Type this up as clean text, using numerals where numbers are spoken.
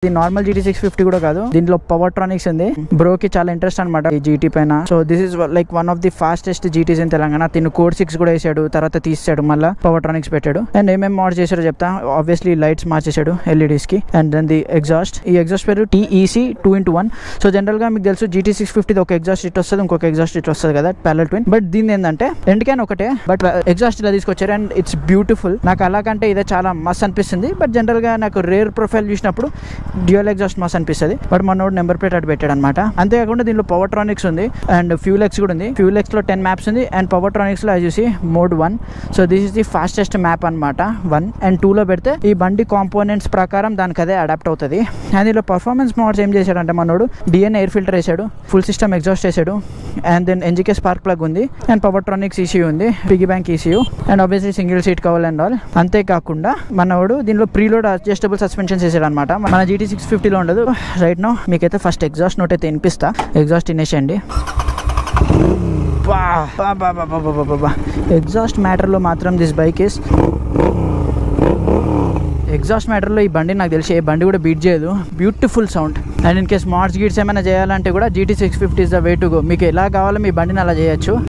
ఇది normal GT 650 కూడా కాదు, దీంట్లో పవర్ట్రానిక్స్ ఉంది. బ్రోకి చాలా ఇంట్రెస్ట్ అనమాట ఈ GT పైన. So this is like one of the fastest GTs in Telangana. తిను కోడ్ 6 కూడా వేసాడు, తర్వాత తీసాడు, మళ్ళీ పవర్ట్రానిక్స్ పెట్టాడు. అండ్ ఏమేమి మోడ్ చేశాడో చెప్తా. ఆబ్వియస్లీ లైట్స్ మార్చేసాడు LEDs కి. అండ్ దెన్ ది ఎగ్జాస్ట్, ఈ ఎగ్జాస్ట్ పేరు TEC 2x1. సో జనరల్ గా మీకు తెలుసు GT 650 ఒక ఎగ్జాస్ట్ ఇట్ వస్తుంది, ఇంకొక ఎగ్జాస్ట్ ఇట్ వస్తుంది కదా, ప్యారలల్ ట్విన్. బట్ దీని ఏంటంటే ఎండ్ క్యాన్ ఒకటే, బట్ ఎగ్జాస్ట్ ఇలా తీసుకొచ్చారు. And it's beautiful. నాకు అలాగంటే ఇదే చాలా మస్త్ అనిపిస్తుంది. బట్ జనరల్ గా నాకు రేర్ ప్రొఫైల్ చూసినప్పుడు డ్యూయల్ ఎగ్జాస్ట్ మస్త్ అనిపిస్తుంది. బట్ మనోడు నెంబర్ ప్లేట్ అటు పెట్టాడు అనమాట. అంతేకాకుండా దీనిలో పవర్ట్రానిక్స్ ఉంది అండ్ ఫ్యూల్ ఎక్స్ కూడా ఉంది. ఫ్యూల్ ఎక్స్ లో 10 మ్యాప్స్ ఉంది అండ్ పవర్ట్రానిక్స్ లో చూసి mode 1. So this is the fastest map అనమాట 1. అండ్ 2 లో పెడితే ఈ బండి కాంపోనెంట్స్ ప్రకారం దానికి అదే అడాప్ట్ అవుతుంది. అండ్ దీనిలో పర్ఫార్మెన్స్ మోడ్స్ ఏం చేశాడంటే మనోడు DNA ఎయిర్ ఫిల్టర్ వేసాడు, ఫుల్ సిస్టమ్ ఎగ్జాస్ట్ వేసాడు, and then NGK spark plug ఉంది, అండ్ పవర్ట్రానిక్స్ ECU ఉంది, piggy bank ECU, and obviously single seat cover and all. అంతేకాకుండా మనోడు దీనిలో ప్రీలోడ్ అడ్జస్టబుల్ సస్పెన్షన్స్ వేసాడు అనమాట. మన GT 650 లో ఉండదు. రైట్ నో మీకైతే ఫస్ట్ ఎగ్జాస్ట్ నోట్ అయితే వినిపిస్తా. ఎగ్జాస్ట్ తినేసేయండి. ఎగ్జాస్ట్ మ్యాటర్లో మాత్రం దిస్ బైక్ ఇస్ ఎగ్జాస్ట్ మ్యాటర్లో ఈ బండి నాకు తెలిసి ఏ బండి కూడా బీట్ చేయదు. Beautiful sound. And in case mods గీట్స్ ఏమైనా చేయాలంటే కూడా GT 650 is the way to go. మీకు ఎలా కావాలో మీ బండిని అలా చేయొచ్చు.